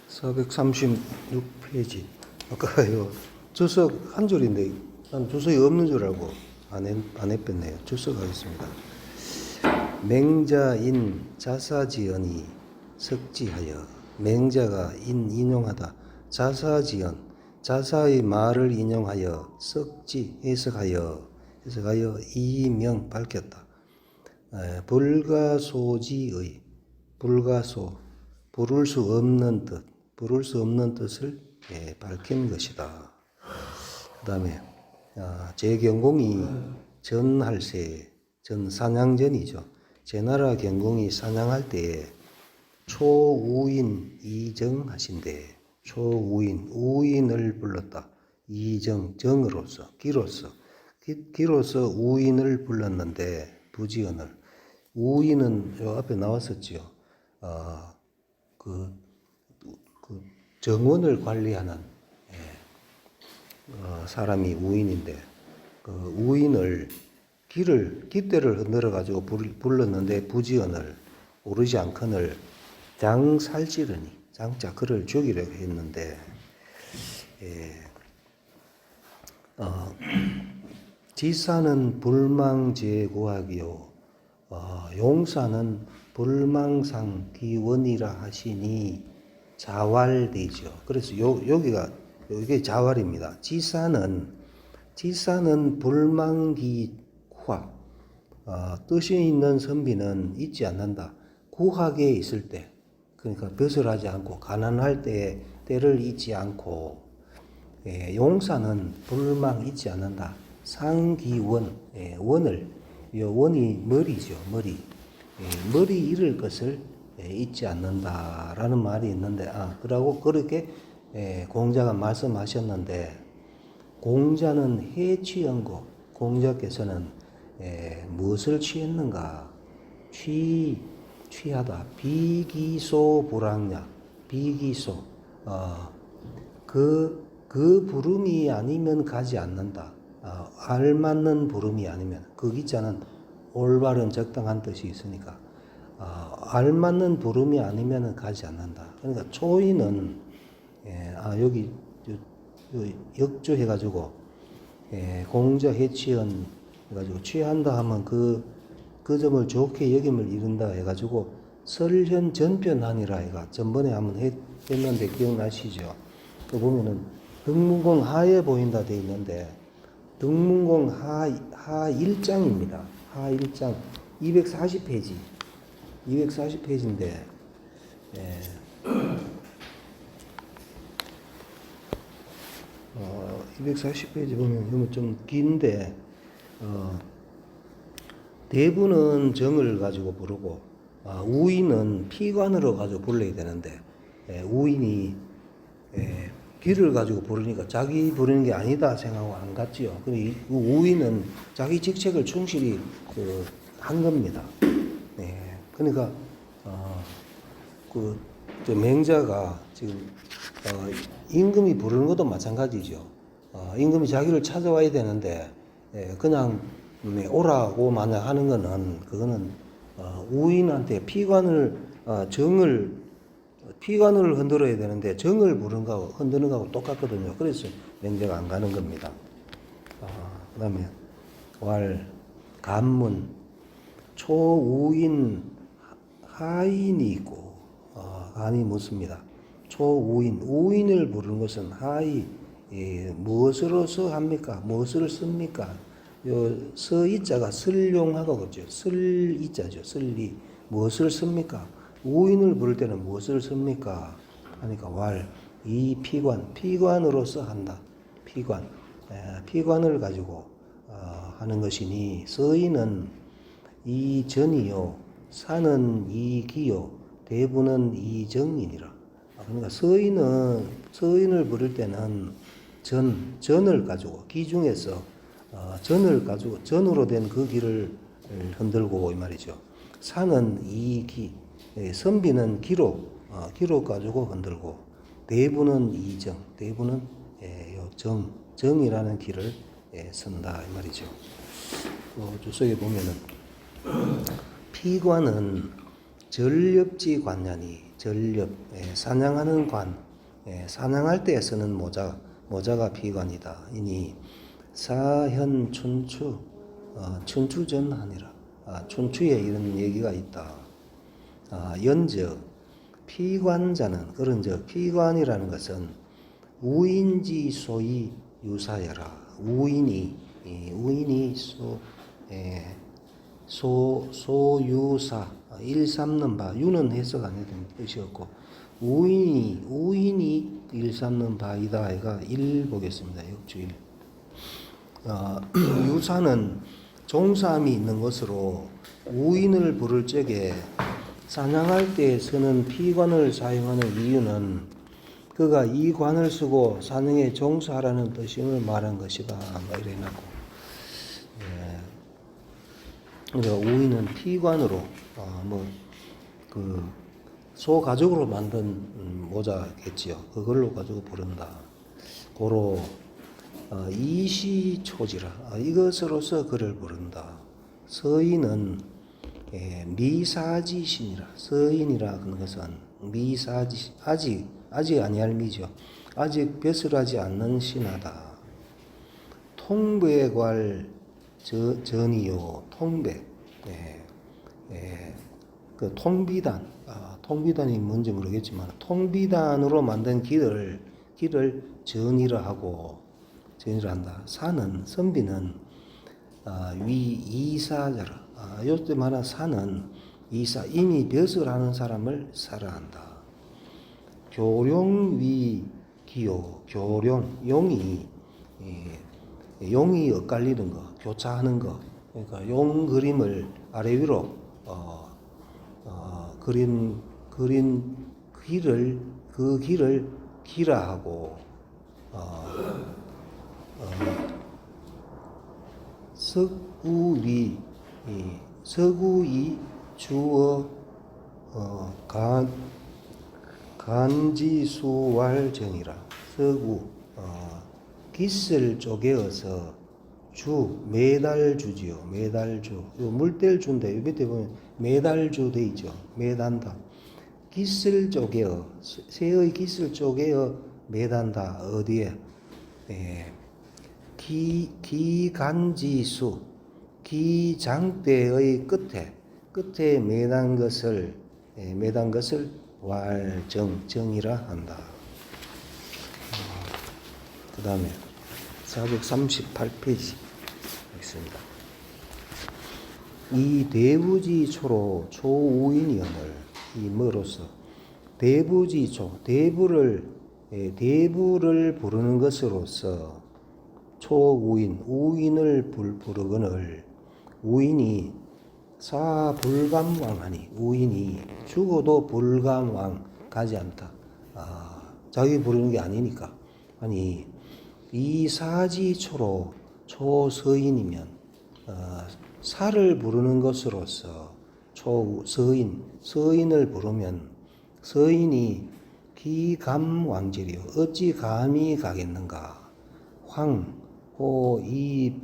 436페이지. 아까 요 주석 한 줄인데 난 주석이 없는 줄 알고 안 했겠네요. 주석하겠습니다. 맹자인 자사지언이 석지하여. 맹자가 인용하다. 자사지언, 자사의 말을 인용하여 석지 해석하여 이명 밝혔다. 불가소지의, 불가소, 부를 수 없는 뜻을 밝힌 것이다. 그 다음에 제경공이 전할세, 사냥전이죠. 제나라 경공이 사냥할 때에 초우인 이정하신대. 초우인, 우인을 불렀다. 이정, 정으로서, 기로서 우인을 불렀는데 부지언을. 우인은 요 앞에 나왔었지요. 그 정원을 관리하는 사람이 우인인데, 그 우인을 깃대를 흔들어 가지고 불렀는데 부지언을, 오르지 않거늘 장살찌르니, 장자 그를 죽이려고 했는데, 지사는 불망제고학이요, 용사는 불망상 기원이라 하시니 자활되죠. 그래서 이게 자활입니다. 지사는 불망기화, 뜻이 있는 선비는 잊지 않는다. 구하게 있을 때, 그러니까 벼슬하지 않고 가난할 때 때를 잊지 않고, 용사는 불망 잊지 않는다. 상기원, 원을, 원이 머리죠. 머리 잃을 것을 잊지 않는다라는 말이 있는데, 그러고 그렇게 공자가 말씀하셨는데, 공자는 해취연고, 공자께서는 무엇을 취했는가? 취하다. 비기소 불황냐. 비기소. 그 부름이 아니면 가지 않는다. 알맞는 부름이 아니면, 그 기자는 올바른 적당한 뜻이 있으니까, 알맞는 부름이 아니면 가지 않는다. 그러니까 초인은, 여기 역조해가지고, 공자 해취연 해가지고 취한다 하면 그 점을 좋게 여김을 이룬다 해가지고 설현 전변하니라 해가 전번에 한번 했는데 기억나시죠? 그 보면은 등문공 하에 보인다 돼 있는데, 등문공 하 1장입니다. 하 1장 240페이지인데, 240페이지 보면 좀 긴데, 대부는 정을 가지고 부르고, 우인은 피관으로 가지고 불러야 되는데, 우인이 귀를 가지고 부르니까 자기 부르는 게 아니다 생각하고 안 갔지요. 우인은 자기 직책을 충실히 한 겁니다. 그러니까 맹자가 지금 임금이 부르는 것도 마찬가지죠. 임금이 자기를 찾아와야 되는데 그냥 오라고 만약 하는 거는, 그거는 우인한테 피관을 흔들어야 되는데 정을 부르는 거하고 흔드는 거하고 똑같거든요. 그래서 맹자가 안 가는 겁니다. 그 다음에 간문, 초우인 하인이 있고, 간이 묻습니다. 초우인, 우인을 부르는 것은 하이, 무엇으로서 합니까? 무엇을 씁니까? 요 서이자가 설용하고 그죠. 설이자죠. 설리, 무엇을 씁니까? 우인을 부를 때는 무엇을 씁니까? 하니까 이 피관으로서 한다. 피관을 가지고 하는 것이니, 서인은 이전이요, 사는 이기요, 대부는 이정이니라. 그러니까 서인을 부를 때는 전을 가지고, 기 중에서 전을 가지고 전으로 된 그 기를 흔들고 이 말이죠. 사는 이기, 선비는 기로 가지고 흔들고, 대부는 이정, 대부는 정이라는 기를 쓴다 이 말이죠. 주석에 보면은 피관은 전렵지 관냐니, 전렵, 사냥하는 관, 사냥할 때 쓰는 모자가 피관이다. 이니 사현 춘추, 춘추전하니라. 춘추에 이런 얘기가 있다. 연적 피관자는 그런즉 피관이라는 것은 우인지 소위 유사여라. 우인이 소유사 일 삼는 바 유는 해석 안 해도 뜻이었고 우인이 일 삼는 바이다. 아이가 일 보겠습니다. 역주일. 유사는 종사함이 있는 것으로 우인을 부를 적에 사냥할 때 쓰는 피관을 사용하는 이유는 그가 이 관을 쓰고 사냥에 종사하라는 뜻임을 말한 것이다. 이래 놨고, 그러니까 우인은 피관으로 소 가죽으로 만든 모자겠지요. 그걸로 가지고 부른다. 고로 이시초지라. 이것으로서 그를 부른다. 서인은 미사지신이라. 서인이라 하는 것은 미사지 아직 아니할 미죠. 아직 벼슬하지 않는 신하다. 통배관 전이요. 통배. 그 통비단이 뭔지 모르겠지만 통비단으로 만든 길을 전이라 하고 전이라 한다. 사는 선비는 위 이사자라. 요때 말한 사는 이사 이미 벼슬하는 사람을 사라한다. 교룡 위 기요. 교룡 용이 엇갈리는 거, 교차하는 거. 그러니까 용 그림을 아래 위로 그린 길을 기라하고 서구이 주어 간지수왈정이라. 서구 깃을 쪼개어서 매달주지요. 매달주. 요 물뗄 주인데 요 밑에 보면 매달주 돼 있죠. 매단다. 깃을 쪼개어 새의 깃을 쪼개어 매단다. 어디에? 기간지수 기장대의 끝에 매단 것을 정이라 한다. 그 다음에 438페이지 있습니다. 이 대부지 초로 초우인이언을 이 뭐로서 대부지초 대부를 부르는 것으로서 초우인 우인을 부르거늘 우인이 사불감왕하니 우인이 죽어도 불감왕 가지 않다. 자기 부르는 게 아니니까. 아니 이 사지초로 초서인이면 사를 부르는 것으로서 서인을 부르면 서인이 기감왕질이요 어찌 감히 가겠는가. 황호이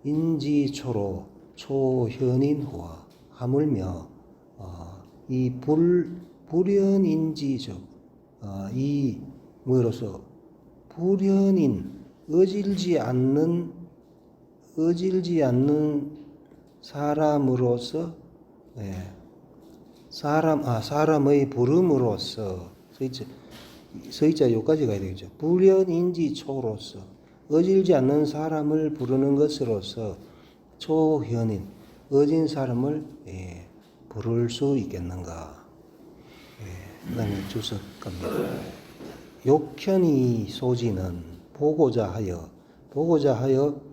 불현인지초로 초현인호와 하물며 이 불현인지적 이 뭐로서 불현인 어질지 않는 사람으로서 사람의 부름으로서 서의자 요까지 가야 되겠죠. 불현인지초로서 어질지 않는 사람을 부르는 것으로서 초현인 어진 사람을 부를 수 있겠는가. 그 다음에 주석 갑니다. 욕현이 소지는 보고자 하여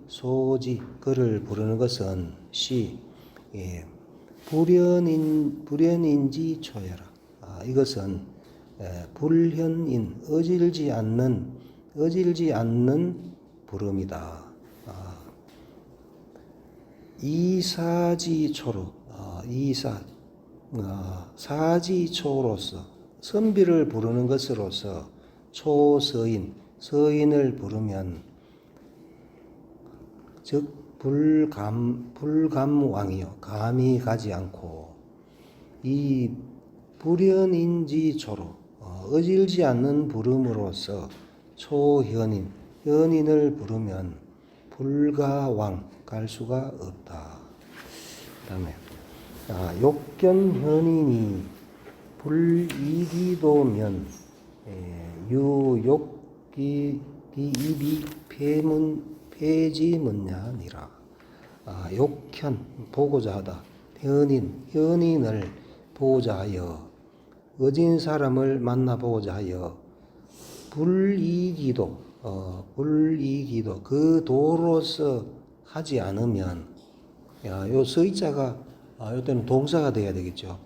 소지 그를 부르는 것은 불현인지 초여라. 이것은 불현인 어질지 않는 부름이다. 이사지초로 사지초로서 선비를 부르는 것으로서 서인을 부르면 즉 불감왕이요 감히 가지 않고 이 불현인지초로 어질지 않는 부름으로써 초현인 현인을 부르면 불가왕 갈 수가 없다. 그다음에 욕견현인이 불이기도면 유욕기 입이 폐지문냐니라. 욕현 보고자 하다. 현인을 보고자 하여 어진 사람을 만나보고자 하여 불이기도 그 도로서 하지 않으면 요 서의자가 요때는 동사가 돼야 되겠죠.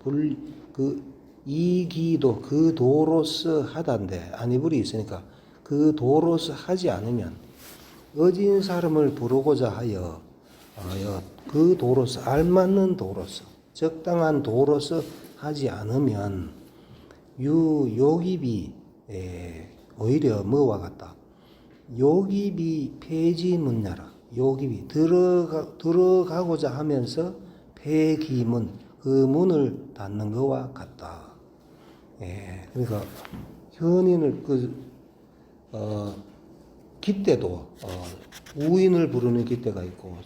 이기도 그 도로서 하다인데 안이불이 있으니까 그 도로서 하지 않으면 어진 사람을 부르고자 하여 그 도로서 알맞는 도로서 적당한 도로서 하지 않으면 욕입이 오히려 뭐와 같다. 욕입이 폐지문야라. 욕입이 들어가고자 하면서 폐기문 그 문을 닫는 것과 같다. 그러니까 현인을 깃대도 우인을 부르는 깃대가 있고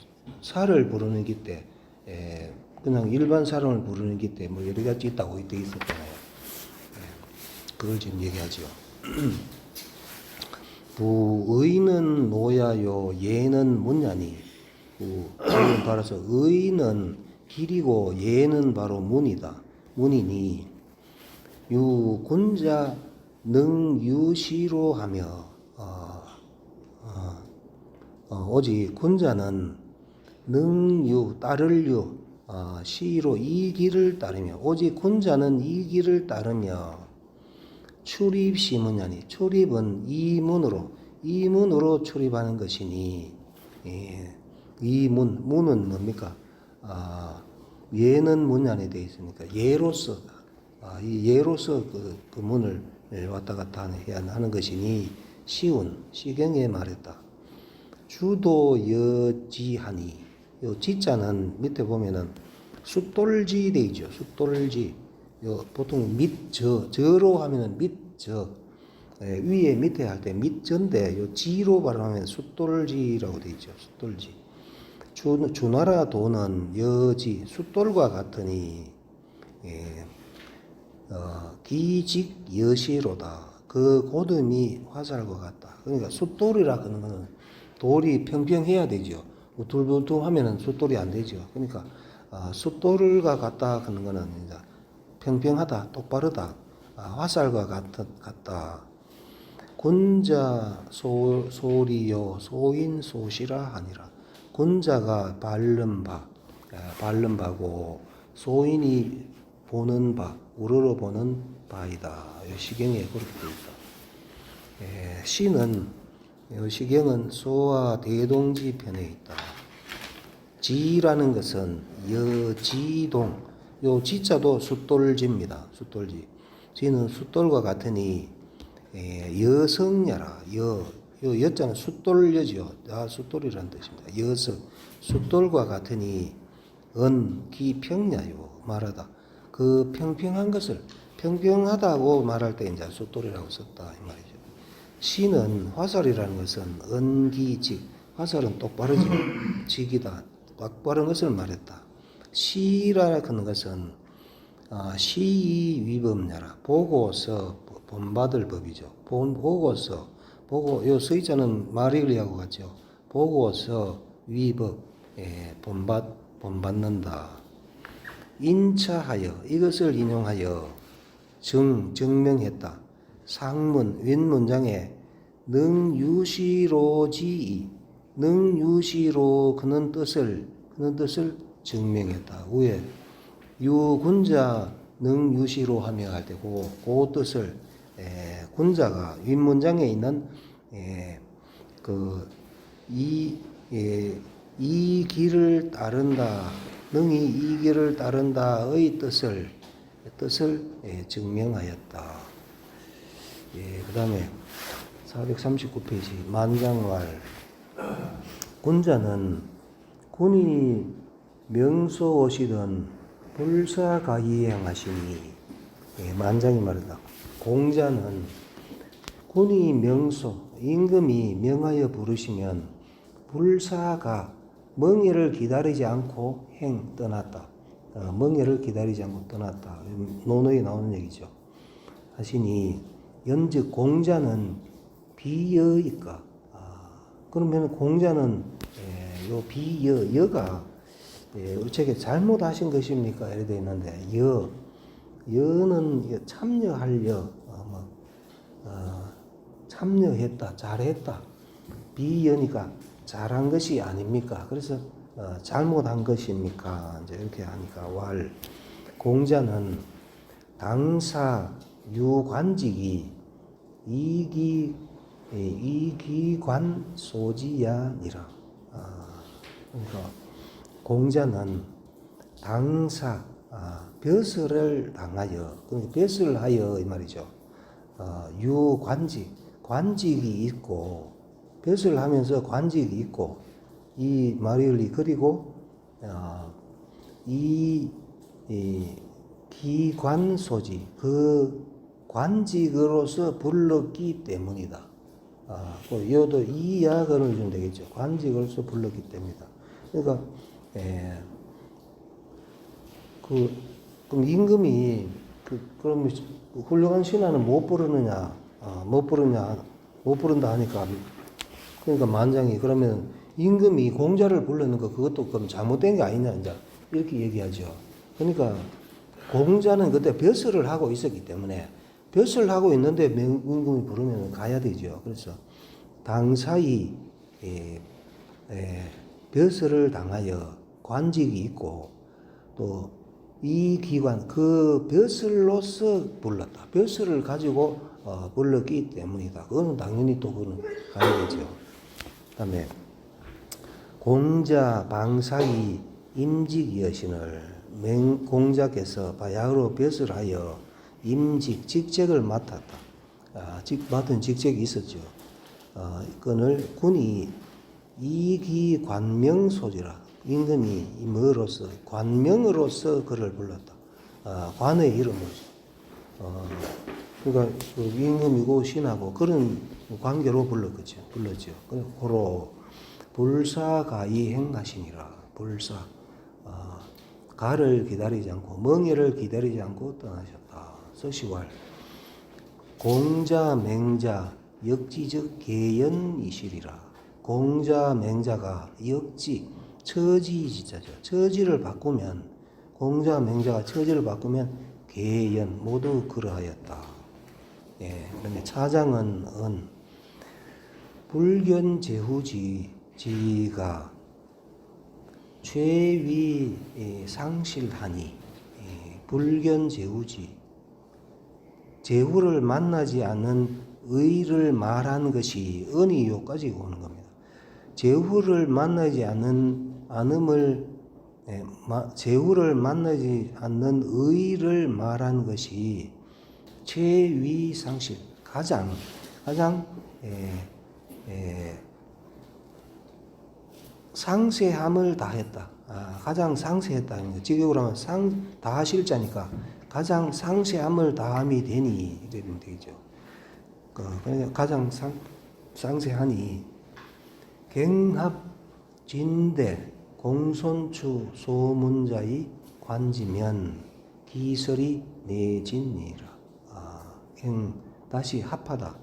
살을 부르는 깃대, 그냥 일반 사람을 부르는 깃대 뭐 여러 가지 있다고 이때 있었잖아요. 그걸 지금 얘기하죠. 부의는 노야요 예는 문야니. 부의는 바라서 의는 길이고 예는 바로 문이다. 문이니 유군자 능유시로 하며 오직 군자는 능유 따를 유 시로 이 길을 따르며 오직 군자는 이 길을 따르며 출입시문야니. 출입은 이 문으로 출입하는 것이니 이 문은 뭡니까? 예는 문안에 되어 있으니까 예로서 이 예로서 그 문을 왔다 갔다 해야 하는 것이니 시경에 말했다. 주도 여지하니. 요 지자는 밑에 보면은 숫돌지 되죠. 숫돌지. 요 보통 저로 하면은 위에 밑에 할 때 밑저인데 요 지로 발음하면 숫돌지라고 되어 있죠. 숫돌지. 주나라 도는 여지 숫돌과 같으니 기직 여시로다. 그 고듬이 화살과 같다. 그러니까 숫돌이라 하는 것은 돌이 평평해야 되죠. 우툴부툴 하면은 숫돌이 안 되죠. 그러니까 숫돌과 같다 하는 것은 이제 평평하다, 똑바르다, 화살과 같다. 군자 소리요 소인 소시라 하니라. 군자가 바른 바고 소인이 보는 바, 우러러 보는 바이다. 이 시경에 그렇게 되어 있다. 시는 이 시경은 소와 대동지 편에 있다. 지라는 것은 여지동, 요 지자도 숫돌지입니다. 숫돌지. 지는 숫돌과 같으니 여성야라. 요 여자는 숫돌여지요. 숫돌이라는 뜻입니다. 여성 숫돌과 같으니 기평야요 말하다. 그 평평한 것을 평평하다고 말할 때 이제 숫돌이라고 썼다 이 말이죠. 시는 화살이라는 것은 은기직, 화살은 똑바르지 직이다. 똑바른 것을 말했다. 시라는 것은 시위법냐라. 보고서 본받을 법이죠. 보고서 요 서의자는 말일리하고 같죠. 보고서 위법 본받는다. 인차하여 이것을 인용하여 증명했다. 상문 윗문장에 능유시로지이 능유시로 그는 뜻을 증명했다. 위에 유군자 능유시로 하며 할 때고 그 뜻을 군자가 윗문장에 있는 이 길을 따른다. 능히 이 길을 따른다의 뜻을 증명하였다. 그 다음에 439페이지 만장왈. 군자는 군이 명소 옷이든 불사가이행하시니 예, 만장이 말이다. 공자는 군이 명소 임금이 명하여 부르시면 불사가 멍에를 기다리지 않고 행 떠났다. 멍에를 기다리지 않고 떠났다. 논어에 나오는 얘기죠. 하시니 연즉 공자는 비여이까. 그러면 공자는 요 비여 여가 어떻게 잘못하신 것입니까? 이렇게 되어 있는데 여는 참여할 참여했다, 잘했다. 비여니까 잘한 것이 아닙니까? 그래서 잘못한 것입니까? 이제 이렇게 하니까 공자는 당사 유관직이 이기관 소지야니라. 그러니까 공자는 당사 벼슬을 당하여, 그러니까 벼슬을 하여 이 말이죠. 관직이 있고 벼슬을 하면서 관직이 있고 이 말이 그리고 이 기관소지 그 관직으로서 불렀기 때문이다. 이것도 이 약을 좀 되겠죠. 관직으로서 불렀기 때문이다. 그러니까 그럼 임금이 그럼 훌륭한 신하는 못 부르느냐? 못 부른다 하니까 그러니까 만장이 그러면 임금이 공자를 불렀는 거 그것도 그럼 잘못된 게 아니냐 이제 이렇게 얘기하죠. 그러니까 공자는 그때 벼슬을 하고 있었기 때문에 벼슬을 하고 있는데 임금이 부르면 가야 되죠. 그래서 당사이 벼슬을 당하여 관직이 있고 또 이 기관 그 벼슬로서 불렀다. 벼슬을 가지고 불렀기 때문이다. 그거는 당연히 또 그거는 가야 되죠. 그다음에 공자 방사이 임직 여신을 공자께서 바야흐로 벼슬하여 직책을 맡았다. 맡은 직책이 있었죠. 그걸 군이 이기관명소지라. 임금이 뭐로서 관명으로서 그를 불렀다. 관의 이름으로서. 그러니까 그 임금이고 신하고 그런 관계로 불렀죠. 고로 불사가이 행하시니라. 불사 가를 기다리지 않고 멍에를 기다리지 않고 떠나셨다. 서시왈 공자 맹자 역지적 계연이시리라. 공자 맹자가 처지지자죠. 처지를 바꾸면 공자 맹자가 처지를 바꾸면 계연 모두 그러하였다. 그런데 차장은 불견제후지가 최위 상실하니 불견제후지 제후를 만나지 않는 의를 말한 것이 은이 요까지 오는 겁니다. 제후를 만나지 않는 의를 말한 것이 최위상실 가장 상세함을 다했다. 가장 상세했다. 직역으로 하면 다실자니까 가장 상세함을 다함이 되니 이러면 되죠. 그러니까 가장 상세하니 갱합 진대 공손추 소문자의 관지면 기설이 내진이라. 다시 합하다.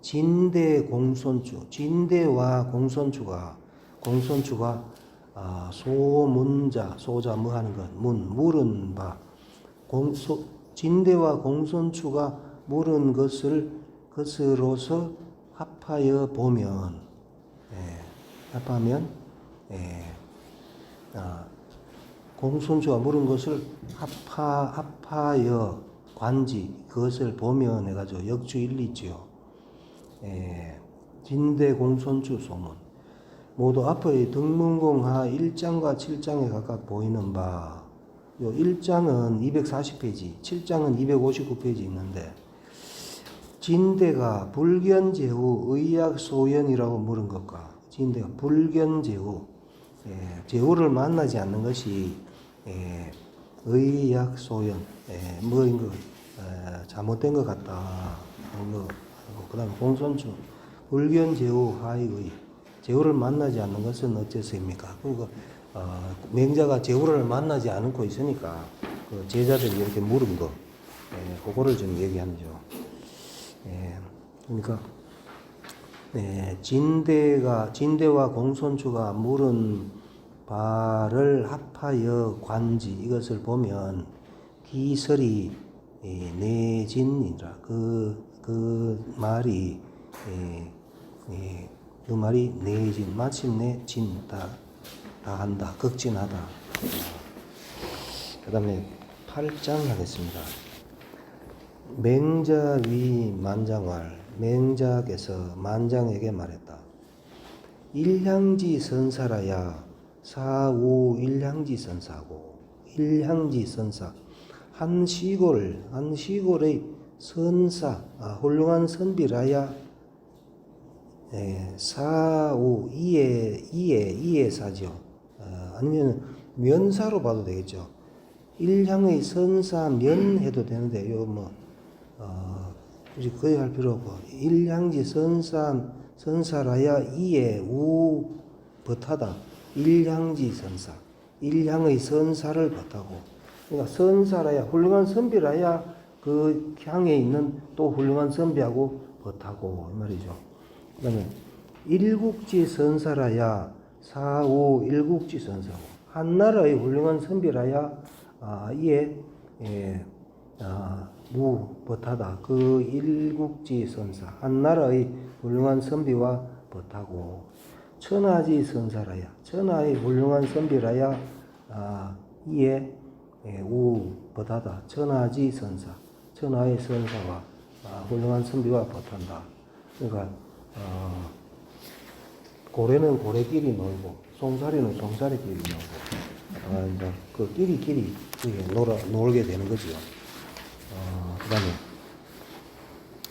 진대 공손추 진대와 공손추가 소문자 소자 뭐 하는 것 물은 바 진대와 공손추가 물은 것으로서 합하여 보면 공손추가 물은 것을 합하여 관지 그것을 보면 해가지고 역주일리지요. 진대 공손추 소문 모두 앞의 등문공하 1장과 7장에 각각 보이는 바, 요 1장은 240페이지, 7장은 259페이지 있는데, 진대가 불견제후 의약소연이라고 물은 것과, 진대가 불견제후, 제후를 만나지 않는 것이 의약소연, 뭐인 거 잘못된 것 같다. 그 다음에 공손추, 불견제후 하익의, 제후를 만나지 않는 것은 어째서입니까? 그리고 맹자가 제후를 만나지 않고 있으니까 그 제자들이 이렇게 물은 거, 그거를 좀 얘기하죠. 그러니까 진대와 공손추가 물은 바를 합하여 관지, 이것을 보면 기설이 내진이라 그 말이 그 말이 내진, 마침내 다 한다, 극진하다. 그 다음에 8장 하겠습니다. 맹자위 만장활, 맹자께서 만장에게 말했다. 일향지 선사라야 사우 일향지 선사고, 일향지 선사, 한 시골의 선사, 훌륭한 선비라야 사우 이해사죠. 아니면 면사로 봐도 되겠죠. 일향의 선사 면 해도 되는데 굳이 거의 할 필요 없고, 일향지 선사라야 이해 우 버타다. 일향지 선사, 일향의 선사를 버타고, 그러니까 선사라야 훌륭한 선비라야 그 향에 있는 또 훌륭한 선비하고 버타고 이 말이죠. 그다음에 일국지 선사라야 사우 일국지 선사고, 한 나라의 훌륭한 선비라야 이에 무 버타다. 그 일국지 선사, 한 나라의 훌륭한 선비와 버타고, 천하지 선사라야 천하의 훌륭한 선비라야 이에 우 버타다. 천하지 선사, 천하의 선사와 훌륭한 선비와 버탄다. 그러니까 고래는 고래끼리 놀고 송사리는 송사리끼리 놀고 이제 그 끼리 놀게 되는 거죠.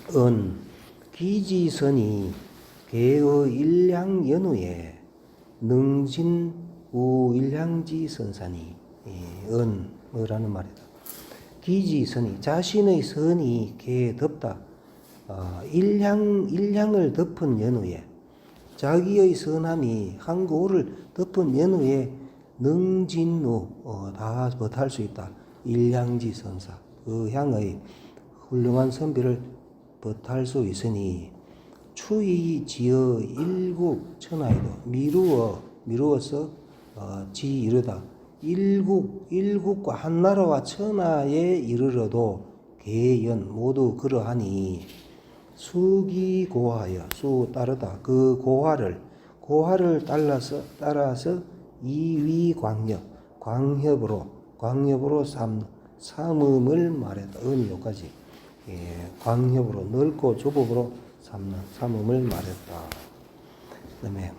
그다음에 기지선이 개의 일향 연후에 능진 우 일향지 선사니, 뭐라는 말이다. 기지선이, 자신의 선이 개에 덮다. 일향을 덮은 연후에, 자기의 선함이 한 고를 덮은 연후에 능진우 다 버탈 수 있다. 일향지 선사, 그 향의 훌륭한 선비를 버탈 수 있으니, 추이 지어 일국 천하에도 미루어서 지 이르다. 일국과 한나라와 천하에 이르러도 개연 모두 그러하니, 수기고하여 수 따르다. 그 고하를 따라서 광협으로 삼음을 말했다. 여기까지. 광협으로 넓고 좁음으로 삼음을 말했다. 그다음에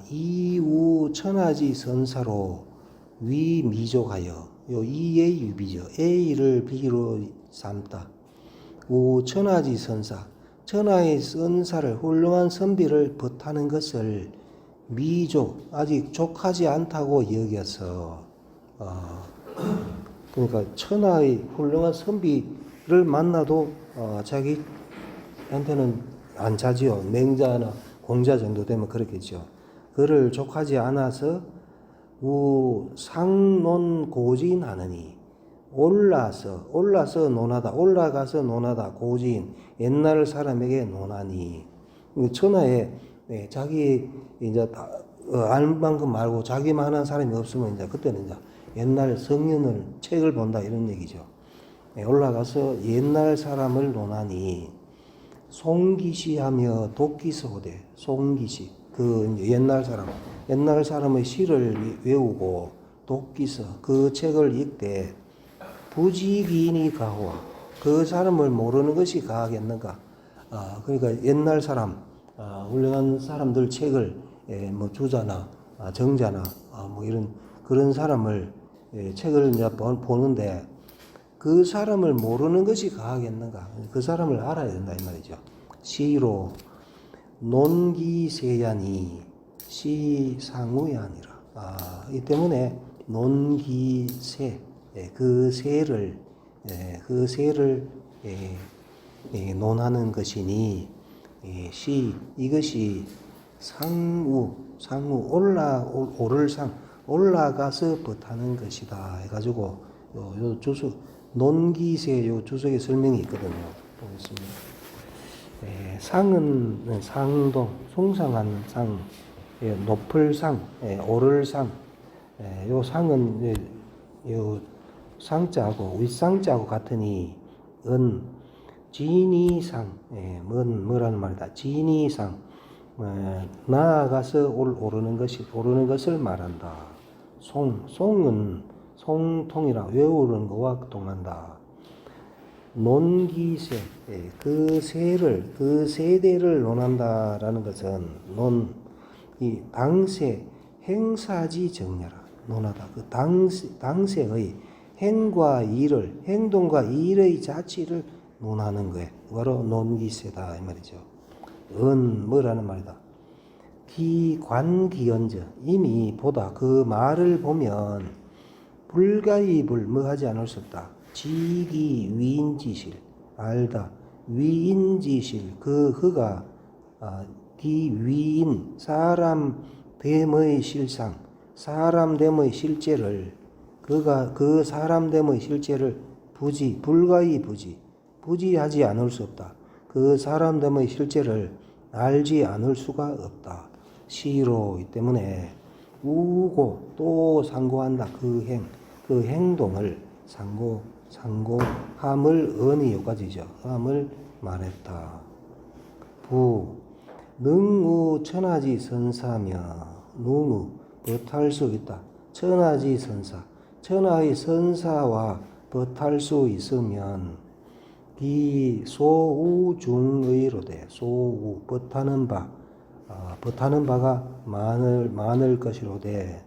이우 천하지 선사로 위미족하여, 요 이의 유비죠. A를 B로 삼다. 우 천하지 선사, 천하의 선사를 훌륭한 선비를 버타는 것을 미족, 아직 족하지 않다고 여겨서, 그러니까 천하의 훌륭한 선비를 만나도 자기한테는 안 차지요. 맹자나 공자 정도 되면 그렇겠죠. 그를 족하지 않아서 상논고진하느니, 올라가서 논하다. 고진, 옛날 사람에게 논하니. 천하에 자기 이제 알 만큼 말고 자기만 한 사람이 없으면 이제 그때는 이제 옛날 성인을 책을 본다 이런 얘기죠. 올라가서 옛날 사람을 논하니, 송기시하며 독기서오되, 송기시 그 옛날 사람의 시를 외우고 독기서 그 책을 읽되, 부지기인이 가호와 그 사람을 모르는 것이 가하겠는가. 그러니까 옛날 사람, 훌륭한 사람들 책을 주자나 정자나 이런 그런 사람을 책을 이제 보는데, 그 사람을 모르는 것이 가하겠는가. 그 사람을 알아야 된다 이 말이죠. 시로 논기세야니 시상우야 아니라. 이 때문에 논기세, 그 새를 논하는 것이니 이것이 상우 오를 상 올라가서 버타는 것이다 해가지고 요 주석 논기세 요 주석에 설명이 있거든요. 보겠습니다. 상은 상동 숭상한 상, 높을 상, 오를 상. 요 상은 요 상자하고 윗상자하고 같으니 진이상, 뭐라는 말이다. 진이상, 나아가서 오르는 것을 말한다. 송은 송통이라 외우는 것과 동한다. 논기세, 그 세대를 논한다라는 것은 이 당세 행사지 정렬하 논하다. 그 당세의 행동과 일의 자치를 논하는 거예요. 바로 논기세다 이 말이죠. 뭐라는 말이다. 기관기연저 이미 보다 그 말을 보면 불가입을 뭐하지 않을 수 없다. 지기 위인지실 알다. 위인지실 그가 기위인 사람 됨의 실상 사람 됨의 실제를 그가 그 사람 됨의 실제를 부지하지 않을 수 없다. 그 사람 됨의 실제를 알지 않을 수가 없다. 시로이기 때문에 우고 또 상고한다. 그 행동을 상고함을 언이 여기까지죠. 함을 말했다. 능우 천하지 선사며 능우 버탈 수 있다. 천하지 선사 천하의 선사와 버탈 수 있으면 소우중의로되 소우 버타는 바가 많을 것이로되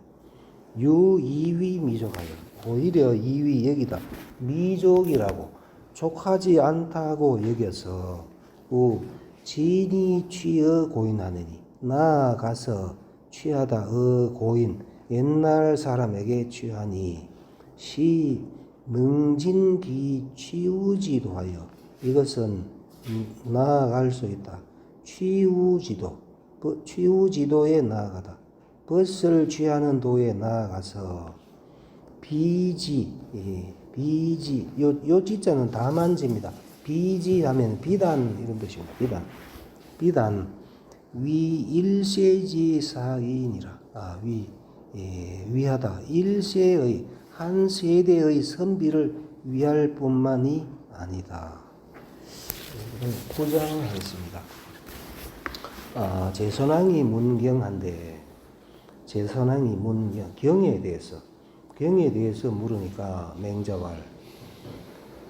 유이위 미족하여 오히려 이위 여기다 미족이라고 족하지 않다고 여겨서 진이 취어 고인하느니 나아가서 취하다 고인 옛날 사람에게 취하니 능진기 취우지도 하여 이것은 나아갈 수 있다. 취우지도에 나아가다. 벗을 취하는 도에 나아가서 요 지자는 다만지입니다. 비지하면 비단 이런 뜻입니다. 비단 위일세지 사인이라 위하다. 일세의 한 세대의 선비를 위할 뿐만이 아니다. 포장하겠습니다. 제선왕이 문경한데 제선왕이 경에 대해서 물으니까 맹자왈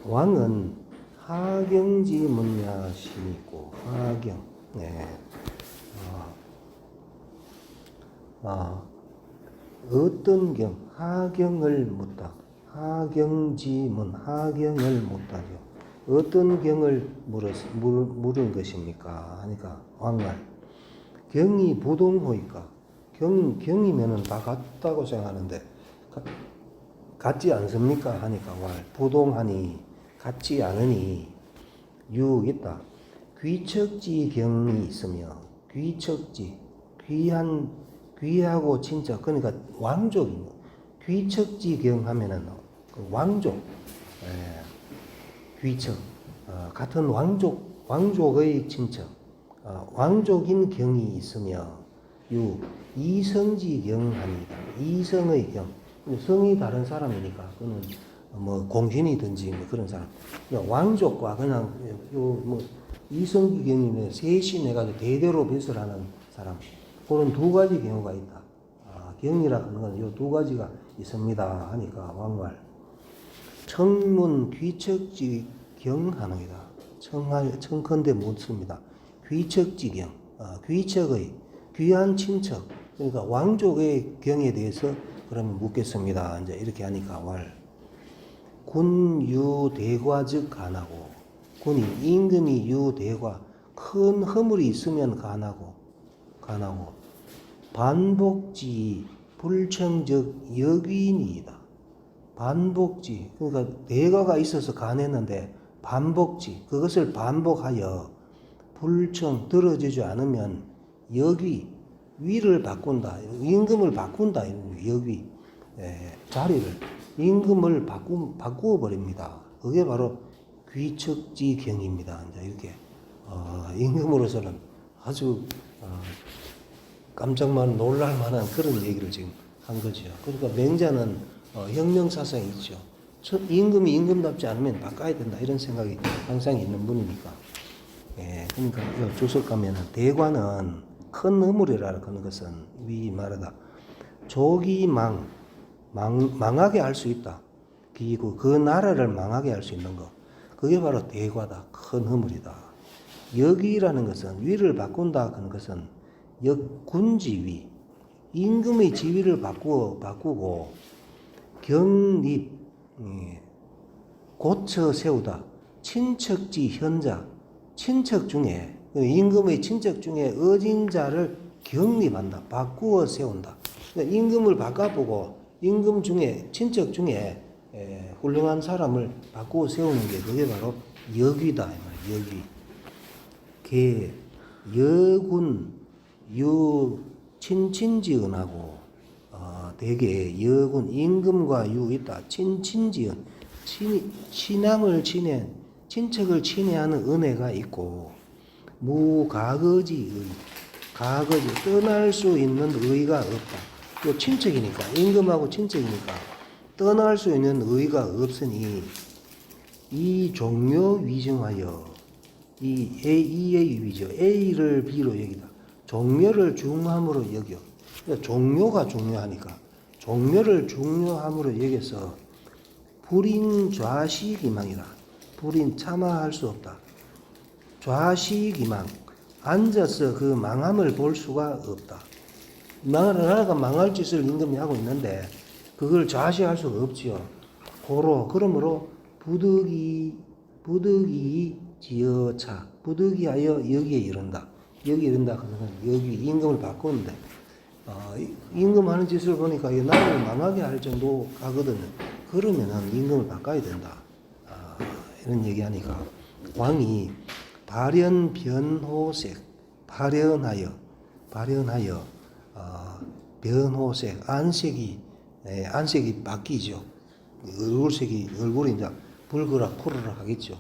왕은 하경지 문야심이 있고 하경 어떤 경 하경을 묻다. 하경지문 하경을 묻다죠. 어떤 경을 물은 것입니까? 하니까 왕말 경이 부동호이까 경이면은 다 같다고 생각하는데 같지 않습니까? 하니까 왈 부동하니 같지 않으니 있다. 귀척지 경이 있으며 귀척지 귀하고 친척 그러니까 왕족입니다. 귀척지 경 하면은 그 왕족 귀척 같은 왕족의 친척 왕족인 경이 있으며 이성지 경합니다. 이성의 경 성이 다른 사람이니까 그는 뭐 공신이든지 뭐 그런 사람 왕족과 그냥 이성지 경이면 셋이 내가지고 대대로 뱃을 하는 사람 그런 두 가지 경우가 있다. 경이라는 건 이 두 가지가 있습니다. 하니까 왕말 청문 귀척지 경하노이다. 청컨대 묻습니다. 귀척지경 귀척의 귀한 친척 그러니까 왕족의 경에 대해서 그러면 묻겠습니다. 이제 이렇게 하니까 군유대과즉 간하고 군이 임금이 유대과 큰 허물이 있으면 간하고 반복지 불청즉 역인이다. 반복지, 그러니까 대가가 있어서 간했는데 반복지, 그것을 반복하여 불청 들어주지 않으면 역위, 위를 바꾼다, 임금을 바꾼다. 역위, 자리를, 임금을 바꾸어 버립니다. 그게 바로 귀척지경입니다. 이제 이렇게 임금으로서는 아주 깜짝만 놀랄 만한 그런 얘기를 지금 한 거죠. 그러니까 맹자는 혁명사상이 있죠. 임금이 임금답지 않으면 바꿔야 된다, 이런 생각이 항상 있는 분이니까. 그러니까 주석 가면은 대관은 큰 의물이라 하는 것은 위 말하다 조기 망하게 할 수 있다. 그리고 그 나라를 망하게 할 수 있는 거, 그게 바로 대과다. 큰 허물이다. 역이라는 것은 위를 바꾼다 하는 것은 역군지위, 임금의 지위를 바꾸고 경립, 고쳐 세우다. 친척지 현자, 친척 중에, 임금의 친척 중에 어진 자를 경립한다. 바꾸어 세운다. 그러니까 임금을 바꿔보고 임금 중에, 친척 중에 훌륭한 사람을 바꾸어 세우는 게 그게 바로 역위다. 역위. 개, 여군, 유, 친친지은하고 대개 여군, 임금과 유 있다. 친친지은, 친함을 친해, 친척을 친애하는 은혜가 있고, 무가거지의, 가거지, 떠날 수 있는 의가 없다. 또 친척이니까, 임금하고 친척이니까 떠날 수 있는 의가 없으니 이 종묘 위정하여, 이 A의 위죠. A를 B로 여기다. 종묘를 중함으로 여겨. 그러니까 종묘가 중요하니까 종묘를 중요함으로 여겨서 불인 좌시기망이다. 불인 참아할 수 없다. 좌시기망, 앉아서 그 망함을 볼 수가 없다. 나라가 망할 짓을 임금이 하고 있는데 그걸 좌시할 수가 없지요. 그러므로 부득이 지어차, 부득이하여 여기에 이른다. 여기 이른다 하는 건 여기 임금을 바꾸는데 임금 하는 짓을 보니까 이 나라를 망하게 할 정도 가거든요. 그러면은 임금을 바꿔야 된다. 이런 얘기하니까 왕이 발현 변호색, 발현하여 변호색, 안색이 바뀌죠. 얼굴이 이제 붉으락 푸르락 하겠죠.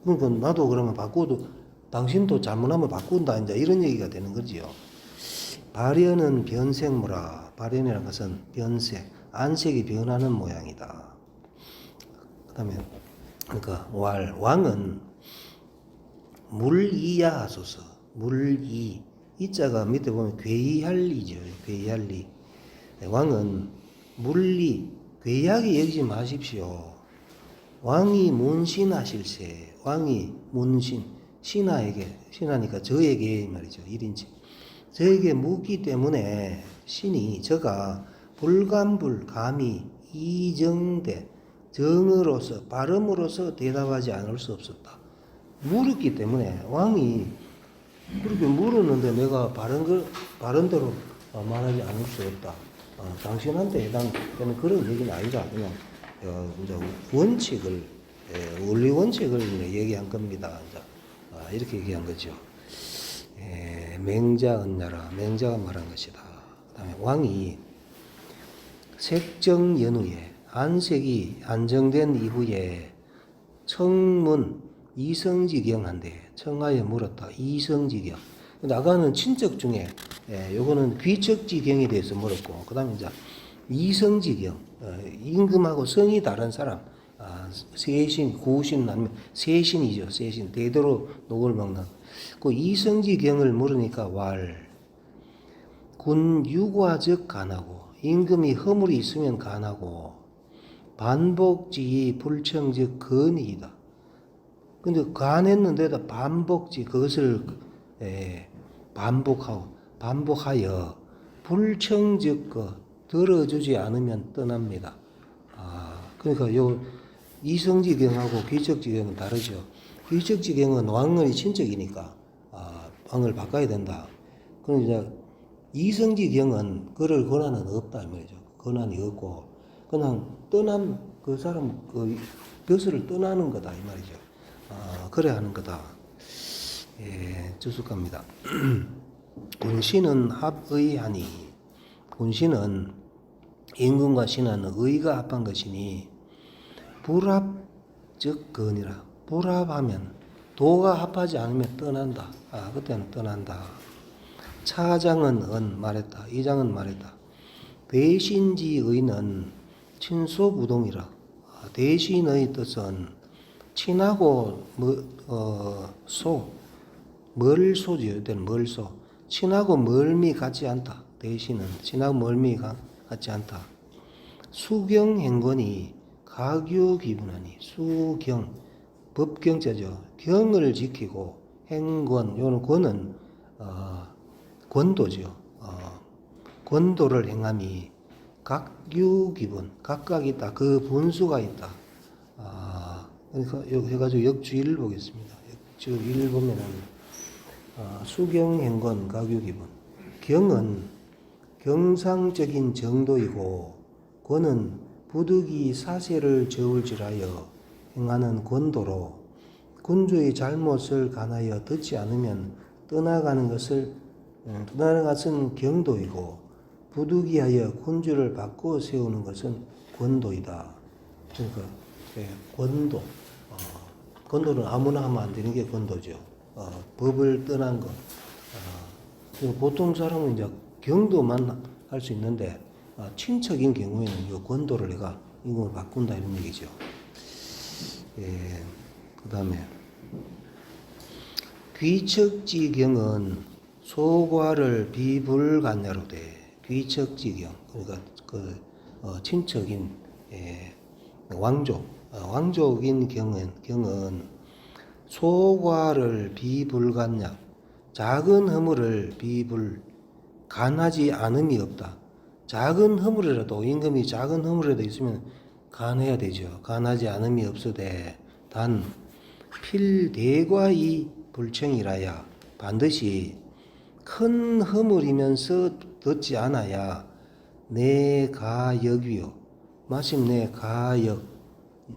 그러니까 나도 그러면 바꾸도 당신도 잘못하면 바꾼다, 이제 이런 얘기가 되는 거지요. 발현은 변색무라. 발현이라는 것은 변색, 안색이 변하는 모양이다. 그다음에 그러니까 왕은 물이야 하소서. 물이, 이자가 밑에 보면 괴이할리죠. 괴이할리. 왕은 물리, 괴이하게 여기지 마십시오. 왕이 문신하실세. 왕이 문신, 신하니까 저에게 말이죠. 1인칭. 저에게 묻기 때문에 신이 저가 불감불 감히 이정대 정으로서 발음으로서 대답하지 않을 수 없었다. 물었기 때문에 왕이 그렇게 물었는데 내가 바른대로 말하지 않을 수 없다. 당신한테 해당되는 그런 얘기는 아니다. 그냥 이제 원칙을, 원리 원칙을 얘기한 겁니다. 이제 이렇게 얘기한 거죠. 맹자언나라, 맹자가 말한 것이다. 그다음에 왕이 색정 연후에, 안색이 안정된 이후에 청문 이성지경한데, 청하에 물었다. 이성지경. 나가는 친척 중에 요거는 귀척지경에 대해서 물었고, 그다음에 이제 이성지경, 임금하고 성이 다른 사람, 세신, 구신 아니면 세신이죠. 세신, 대대로 녹을 먹는 그 이성지경을 물으니까 군 유과적 간하고, 임금이 허물이 있으면 간하고, 반복지 불청적 건이다. 근데 간했는데도 반복지, 그것을 반복하여 불청적 거 들어주지 않으면 떠납니다. 그러니까 요 이성지경하고 귀척지경은 다르죠. 귀척지경은 왕의 친척이니까 왕을 바꿔야 된다. 그럼 이제 이성지경은 그럴 권한은 없다 이 말이죠. 권한이 없고 그냥 떠난 그 사람 그 벼슬을 떠나는 거다 이 말이죠. 그래 하는 거다. 예, 주숙합니다. 군신은 합의하니 군신은 임금과 신하는 의가 합한 것이니 불합적 건이라 불합하면 도가 합하지 않으면 떠난다. 그때는 떠난다. 차장은 말했다. 이장은 말했다. 대신지의는 친소부동이라. 대신의 뜻은 친하고 멀소지요. 이때는 멀소. 친하고 멀미 같지 않다. 대신은 친하고 멀미 같지 않다. 수경행권이 가교기분하니 수경 법경자죠. 경을 지키고 행권 요는 권은 권도죠. 권도를 행함이 각유기분 각각 있다. 그 분수가 있다. 그러니까 해가지고 역주일을 보겠습니다. 역주일 보면은 수경행권 각유기분 경은 경상적인 정도이고 권은 부득이 사세를 저울질하여 행하는 권도로 군주의 잘못을 간하여 듣지 않으면 떠나가는 것은 경도이고 부득이하여 군주를 바꿔 세우는 것은 권도이다. 그러니까 권도 권도는 아무나 하면 안 되는 게 권도죠. 법을 떠난 것. 보통 사람은 이제 경도만 할 수 있는데 친척인 경우에는 이 권도를 내가 임금을 바꾼다 이런 얘기죠. 그 다음에 귀척지경은 소과를 비불간야로 돼. 귀척지경 그러니까 친척인 왕족인 경은 소과를 비불간야 작은 허물을 간하지 않음이 없다. 작은 허물이라도 임금이 작은 허물이라도 있으면 간해야 되죠. 간하지 않음이 없으되 단 필대과이 불청이라야 반드시 큰 허물이면서 듣지 않아야 내 가역위요. 마침내 가역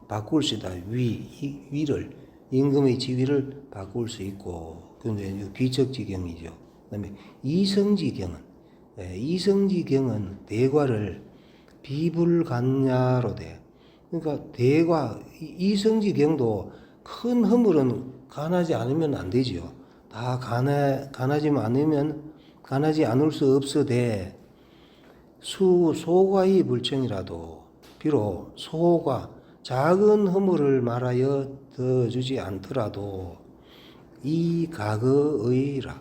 바꿀 수 있다. 위를 임금의 지위를 바꿀 수 있고 근데 귀척지경이죠. 그다음에 이성지경은 대과를 비불간야로 돼. 그러니까 대과 이성지경도 큰 허물은 간하지 않으면 안 되죠. 다 간하지 않을 수 없으되 소과의 불청이라도 비록 소과 작은 허물을 말하여 더 주지 않더라도 이 가거의라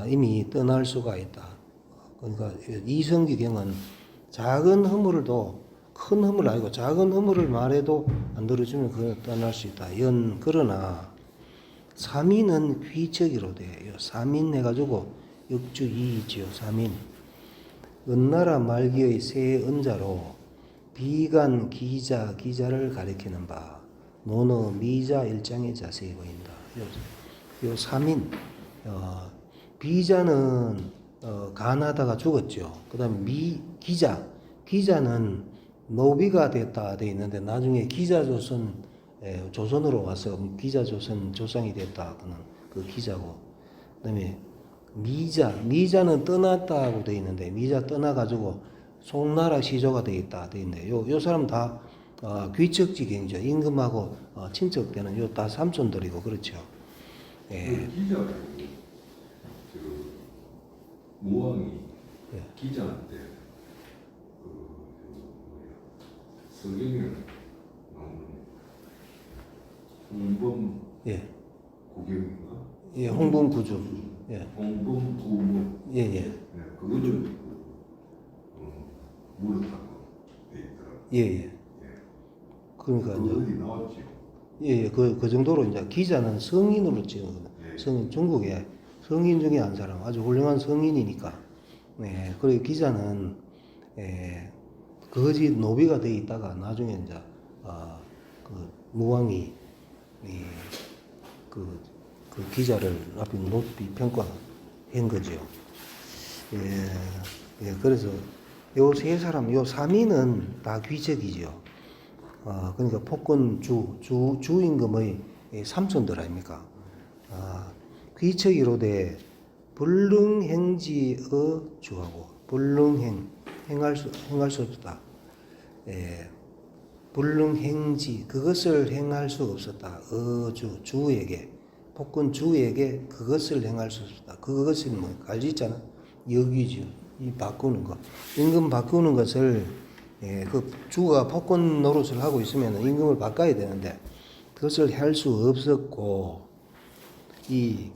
이미 떠날 수가 있다. 그러니까 이성지경은 작은 허물도 큰 허물 아니고 작은 허물을 말해도 안 들어주면 그걸 떠날 수 있다. 그러나 삼인은 귀척이로 돼. 삼인 해가지고 역주이지요. 삼인. 은나라 말기의 새 은자로 비간 기자를 가리키는 바 논어 미자 일장의 자세히 보인다. 요 삼인 비자는 간하다가 죽었죠. 그 다음에 기자는 노비가 됐다 돼 있는데 나중에 조선으로 와서 기자조선 조상이 됐다. 그 기자고. 그 다음에 미자는 떠났다고 돼 있는데 미자 떠나가지고 송나라 시조가 돼 있다 돼 있는데 요 사람 다 귀척지경이죠. 임금하고 친척되는 요 다 삼촌들이고 그렇죠. 기자가 무왕이 기자한테 성경에 나오는 홍범 구경인가? 홍범 구주. 홍범 구무. 그거는 물었다고 돼 있더라고요. 그러니까 어디 나왔죠? 그 정도로 이제 기자는 성인으로 찍은 거예요. 성인 중국에 성인 중에 한 사람 아주 훌륭한 성인이니까. 그리고 기자는 거지 노비가 돼 있다가 나중에 이제 그 무왕이 그 기자를 높이 평가한 거죠. 예, 그래서 요 세 사람, 요 3인은 다 귀적이죠. 그러니까 폭군 주임금의 삼손들 아닙니까? 귀척이로되 불능행지의 주하고 행할 수 없다. 예, 불능행지 그것을 행할 수 없었다. 주에게 폭군 주에게 그것을 행할 수 없었다. 그것이 뭐 알지 있잖아. 여기죠. 이 바꾸는 거. 임금 바꾸는 것을 그 주가 폭군 노릇을 하고 있으면 임금을 바꿔야 되는데 그것을 할 수 없었고 이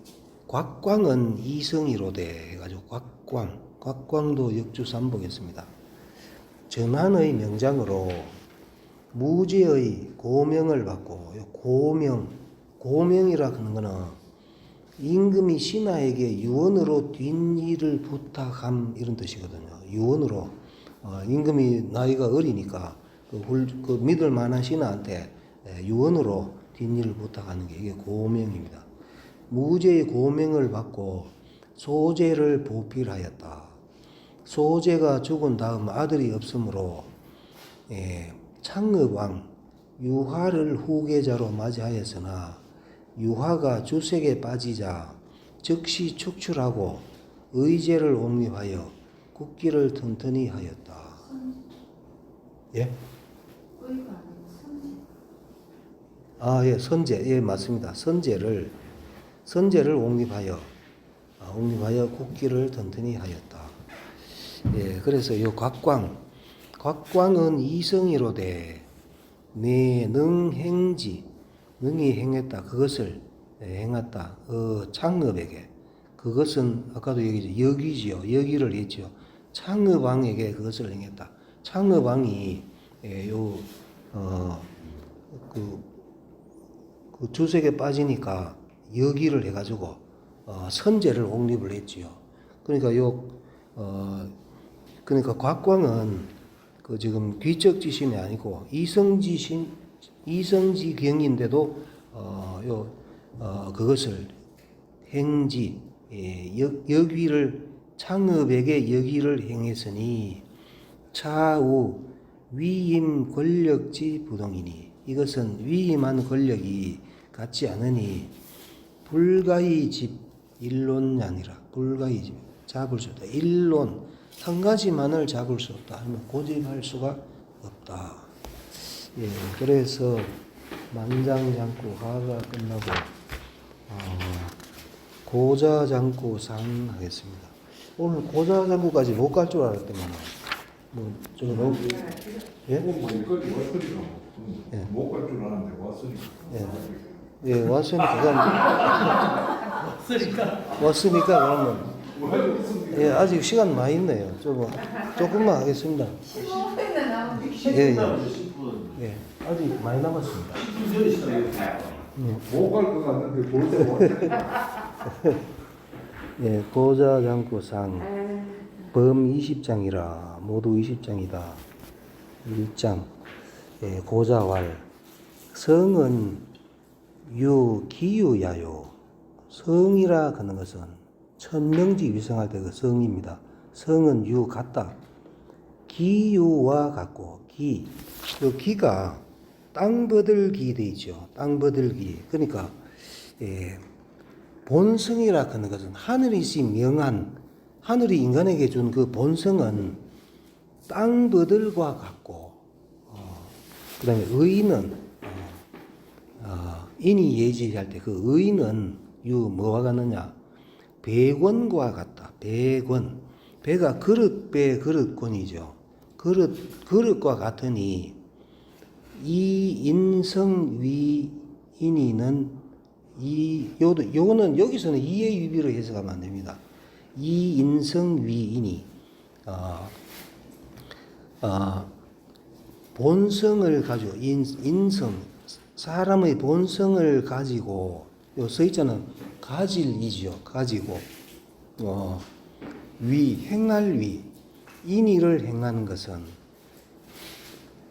곽광은 이성이로되 해가지고 곽광도 역주삼복했습니다. 전한의 명장으로 무제의 고명을 받고 고명이라 하는 거는 임금이 신하에게 유언으로 뒷일을 부탁함 이런 뜻이거든요. 유언으로 임금이 나이가 어리니까 그 믿을 만한 신하한테 유언으로 뒷일을 부탁하는 게 이게 고명입니다. 무제의 고명을 받고 소제를 보필하였다. 소제가 죽은 다음 아들이 없으므로 창읍왕 유하를 후계자로 맞이하였으나 유하가 주색에 빠지자 즉시 축출하고 의제를 옹립하여 국기를 튼튼히 하였다. 예? 예, 선제. 예, 맞습니다. 선제를 옹립하여 국기를 튼튼히 하였다. 예, 그래서 요 곽광은 이성이로되 내 능행지 능히 행했다. 그것을 행했다. 창읍에게 그것은 아까도 얘기죠. 여기를 했죠. 창읍왕에게 그것을 행했다. 창읍왕이 그 주색에 빠지니까 여기를 해가지고 선제를 옹립을 했지요. 그러니까 그러니까 곽광은 그 지금 귀적지신이 아니고 이성지경인데도 그것을 행지 여기를 창읍에게 여기를 행했으니 차후 위임 권력지 부동이니 이것은 위임한 권력이 같지 않으니 불가히 집 일론냐니라. 불가히 집 잡을 수 없다. 일론 한 가지만을 잡을 수 없다 하면 고집할 수가 없다. 예, 그래서 만장장구 하가 끝나고 고자장구상 하겠습니다. 오늘 고자장구까지 못 갈 줄 알았더만 저거 너무 예? 못 갈 줄 알았는데 왔으니까. 예, 왔으니까 그러면 예, 아직 시간 많이 있네요. 조금만 하겠습니다. 15분이나 남았는데. 예, 아직 많이 남았습니다. 못 갈 것 같는데 볼 때 왔으니까. 예, 고자장구상 범 20장이라 모두 20장이다. 1장 예, 고자왈 성은 기유야요. 성이라 하는 것은 천명지 위성할 때 그 성입니다. 성은 같다. 기유와 같고 기가 땅버들기 돼 있죠. 땅버들기. 그러니까 본성이라 하는 것은 하늘이시 명한 하늘이 인간에게 준 그 본성은 땅버들과 같고 그다음에 의는 인이 예지할 때 그 의는 뭐와 같느냐? 배권과 같다. 배권. 배가 그릇권이죠. 그릇과 같으니 이 인성 위 인이는 요거는 여기서는 이의 유비로 해석하면 안 됩니다. 이 인성 위 인이 본성을 가지고 인성 사람의 본성을 가지고 써 있잖아요. 가질이지요. 가지고 행할 인의를 행하는 것은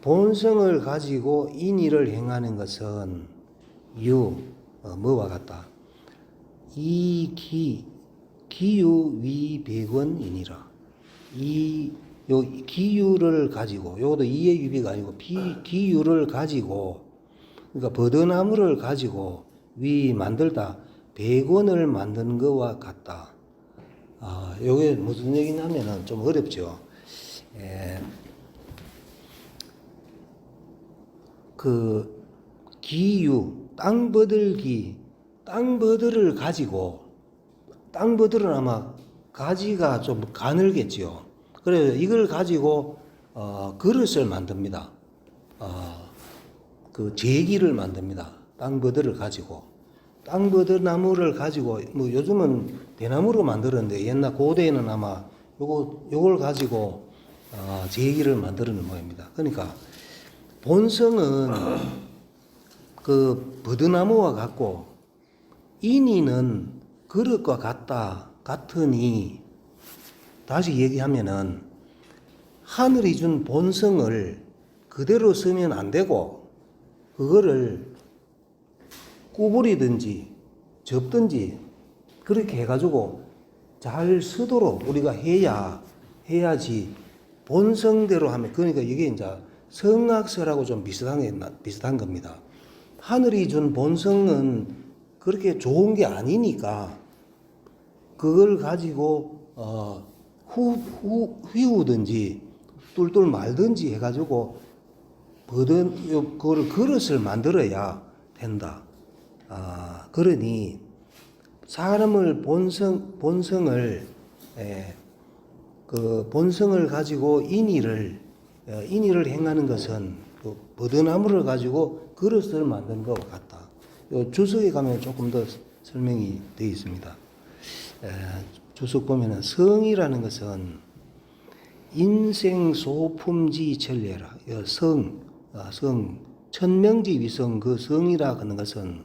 본성을 가지고 인의를 행하는 것은 뭐와 같다. 기유 위 백원이니라. 요 기유를 가지고, 요것도 이의 유비가 아니고 기유를 가지고, 그러니까 버드나무를 가지고 위 만들다 백원을 만든 것과 같다. 요게 무슨 얘기냐면은 좀 어렵죠. 그 기유, 땅버들을 가지고, 땅버들은 아마 가지가 좀 가늘겠지요. 그래서 이걸 가지고 그릇을 만듭니다. 그 제기를 만듭니다. 땅버들을 가지고. 땅버들 나무를 가지고, 뭐 요즘은 대나무로 만들었는데 옛날 고대에는 아마 요걸 가지고 제기를 만드는 모양입니다. 그러니까 본성은 그 버드나무와 같고 인이는 그릇과 같으니, 다시 얘기하면은 하늘이 준 본성을 그대로 쓰면 안 되고 그거를 구부리든지 접든지 그렇게 해가지고 잘 쓰도록 우리가 해야지 본성대로 하면, 그러니까 이게 이제 성악설하고 좀 비슷한 겁니다. 하늘이 준 본성은 그렇게 좋은 게 아니니까 그걸 가지고 휘우든지 뚫뚫 말든지 해가지고 그거를 그릇을 만들어야 된다. 그러니 사람을 본성을 그 본성을 가지고 인의를 행하는 것은 그 버드나무를 가지고 그릇을 만든 것과 같다. 요 주석에 가면 조금 더 설명이 되어 있습니다. 주석 보면은 성이라는 것은 인생 소품지 천례라. 성 천명지 위성, 그 성이라 하는 것은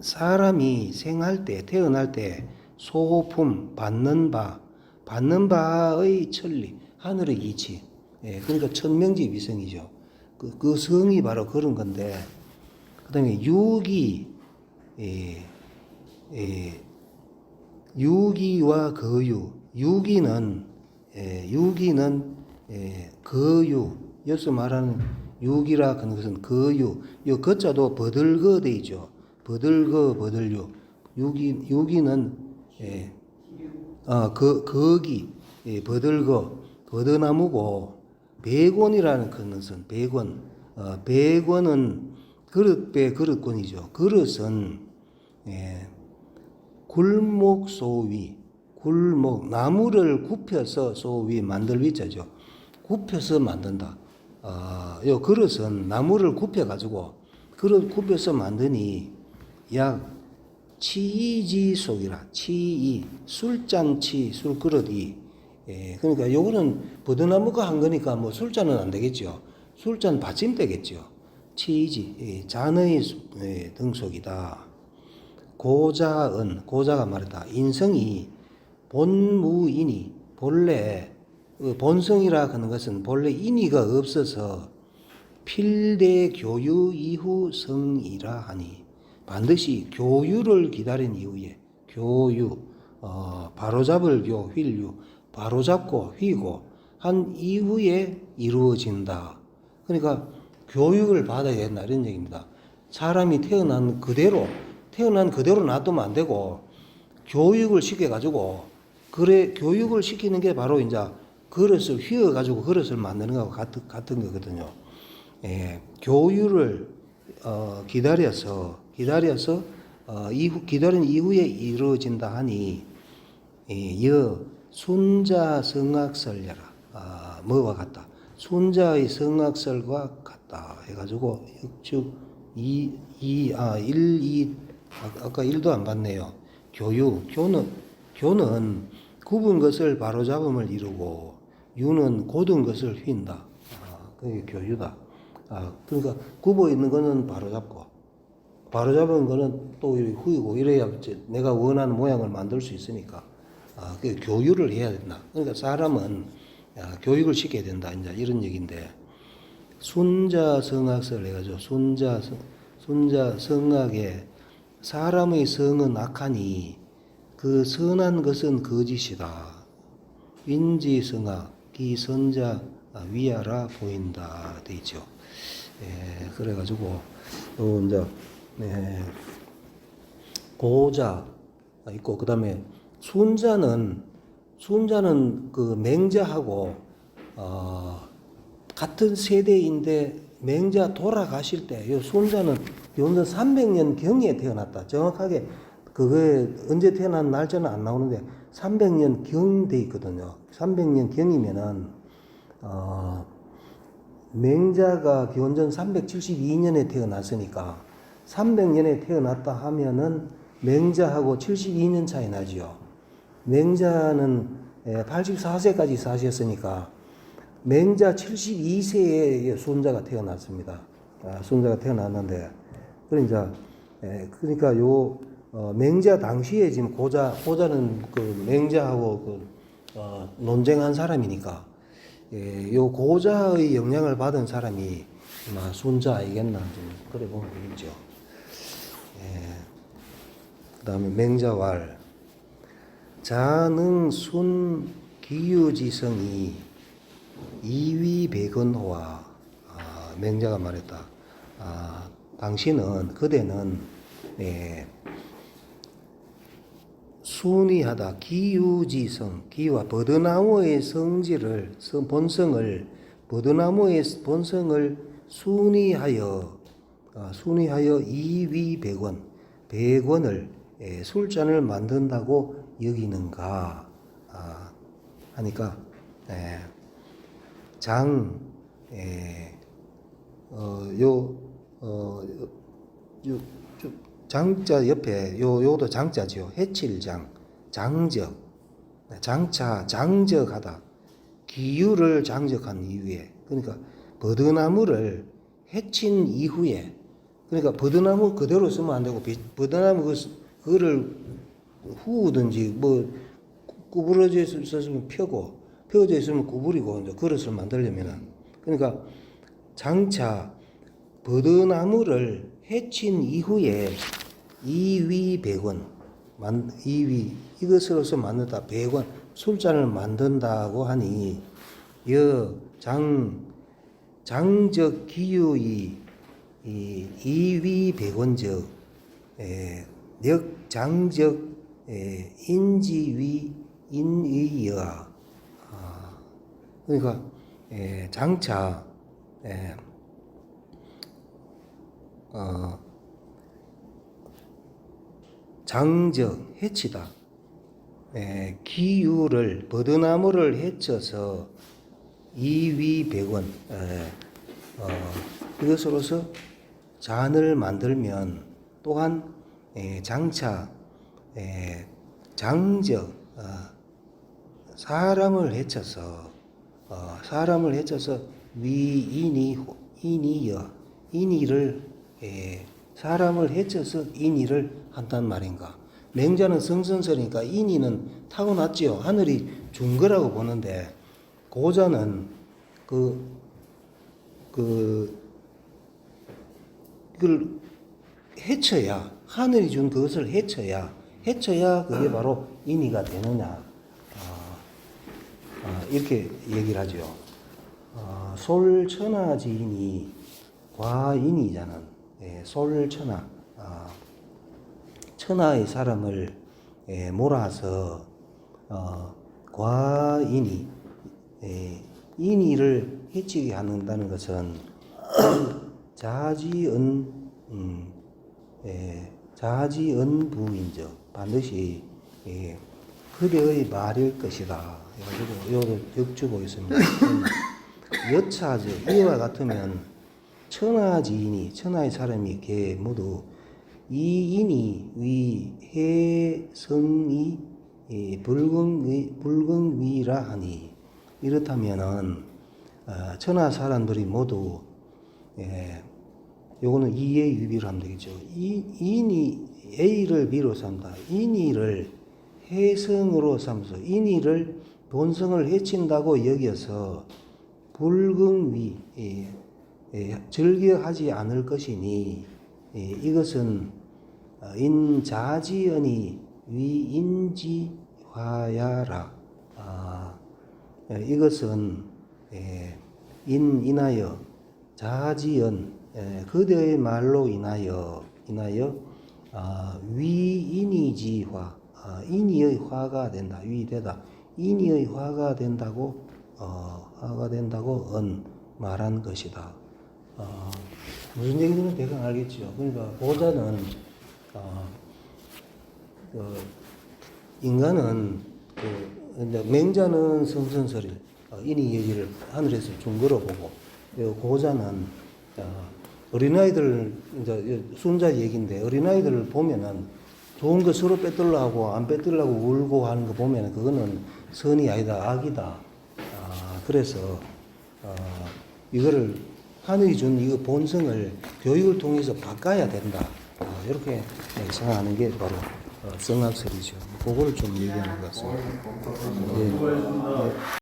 사람이 태어날 때 소품 받는 바의 천리, 하늘의 이치. 그러니까 천명지 위성이죠. 그 성이 바로 그런 건데, 그 다음에 유기와 거유. 유기는 거유. 여기서 말하는 유기라 하는 것은 거유. 이 거자도 버들거 돼 있죠. 버들유. 유기는 거기, 버들거, 버드나무고, 백원이라는 것은 백원은 그릇권이죠. 그릇은 굴목 소위, 나무를 굽혀서 소위 만들 위자죠. 굽혀서 만든다. 요 그릇은 나무를 굽혀가지고 그릇 굽혀서 만드니 약 치이지 속이라. 술잔치, 술그릇이. 그러니까 요거는 버드나무가 한 거니까 뭐 술잔은 안 되겠죠. 술잔 받침대겠죠. 치이지, 잔의 등속이다. 고자가 말했다. 인성이 본무인이, 본래 본성이라 하는 것은 본래 인의가 없어서 필대 교유 이후 성이라 하니, 반드시 교유를 기다린 이후에, 바로잡을 휠유, 바로잡고 휘고 한 이후에 이루어진다. 그러니까 교육을 받아야 된다, 이런 얘기입니다. 사람이 태어난 그대로 놔두면 안 되고 교육을 시켜가지고, 그래 교육을 시키는 게 바로 이제 그릇을 휘어가지고 그릇을 만드는 것과 같은 거거든요. 교육을 기다린 이후에 이루어진다 하니, 순자 성악설례라. 뭐와 같다. 순자의 성악설과 같다 해가지고 역축 1, 2 아까 1도 안 봤네요. 교는 굽은 것을 바로잡음을 이루고, 유는 곧은 것을 휜다. 그게 교유다. 그러니까 굽어 있는 거는 바로잡은 거는 또 후이고, 이래야 내가 원하는 모양을 만들 수 있으니까 그 교유를 해야 된다. 그러니까 사람은 교육을 시켜야 된다, 이제 이런 얘기인데, 순자 성악설 해가지고 순자 성악에 사람의 성은 악하니 그 선한 것은 거짓이다. 인지성아 기선자 위하라 보인다 돼 있죠. 그래가지고 또 이제 고자 있고 그다음에 순자는 그 맹자하고 같은 세대인데 맹자 돌아가실 때 요 순자는 기원전 300년 경에 태어났다. 정확하게 그거에 언제 태어난 날짜는 안 나오는데 300년 경 돼 있거든요. 300년 경이면은 맹자가 기원전 372년에 태어났으니까 300년에 태어났다 하면은 맹자하고 72년 차이 나지요. 맹자는 84세까지 사셨으니까 맹자 72세에 순자가 태어났습니다. 순자가 태어났는데 그러니까 요 맹자 당시에 지금 고자는 그 맹자하고 논쟁한 사람이니까 요 고자의 영향을 받은 사람이 아마 순자 아니겠나 좀 그래 보면 되겠죠. 그다음에 맹자왈 자능순 기유지성이 이위백원호와 맹자가 말했다. 당신은 그대는 순위하다. 기유지성 기와 버드나무의 성질을 본성을 버드나무의 본성을 순위하여 이위백원 백원을 술잔을 만든다고 여기는가 하니까 장자 옆에 요도 장자지요. 해칠장, 장적, 장차, 장적하다. 기유를 장적한 이후에, 그러니까 버드나무를 해친 이후에, 그러니까 버드나무 그대로 쓰면 안 되고 버드나무 그거를 후우든지 뭐 구부러져 있으면 펴고 펴져 있으면 구부리고 이제 그릇을 만들려면은 그러니까 장차 버드나무를 해친 이후에 이위백원 이것으로서 만든다. 백원 술잔을 만든다고 하니 장적 기유의 이위백원적 역장적 인지위 인의여 그러니까 장차 장적 해치다. 기유를 버드나무를 해쳐서 이위백원 이것으로서 잔을 만들면 또한 장차 장적 사람을 해쳐서 인이를 사람을 해쳐서 인이를 한단 말인가. 맹자는 성선설이니까 인이는 타고났지요. 하늘이 준 거라고 보는데 고자는 그걸 해쳐야 하늘이 준 그것을 해쳐야 그게 바로 인이가 되느냐 이렇게 얘기를 하죠. 솔천하지인이 과인이자는 솔천하 천하의 사람을 몰아서 과인이 인이를 해치게 한다는 것은 자지언부인적 반드시 그대의 말일 것이다. 그래가지고 요를 역주고 있습니다. 여차적 이와 같으면 천하지인이 천하의 사람이 개 모두 이인이 위 해성이 불경위라 하니 이렇다면은 천하 사람들이 모두 요거는 이의 유비를 하면 되겠죠. 인이 A를 B로 삼다. 인이를 해성으로 삼서 인이를 본성을 해친다고 여겨서 불경위 즐겨하지 않을 것이니 이것은 인자지언이 위인지화야라. 이것은 인하여 자지연 그대의 말로 인하여 위인이지화 인이의 화가 된다. 위되다. 인이의 화가 된다고 말한 것이다. 무슨 얘기인지 대강 알겠죠. 그러니까 보자는 인간은 이제 맹자는 성선설을 인이 여기를 하늘에서 준 거로 보고 고자는 어린아이들 이제 순자 얘기인데 어린아이들을 보면은 좋은 거 서로 뺏들라고 안 뺏들라고 울고 하는 거 보면은 그거는 선이 아니다 악이다. 그래서 이거를 하늘이 준 이거 본성을 교육을 통해서 바꿔야 된다. 이렇게 생각하는 게 바로 성악설이죠. 그거를 좀 얘기하는 것 같습니다. 예.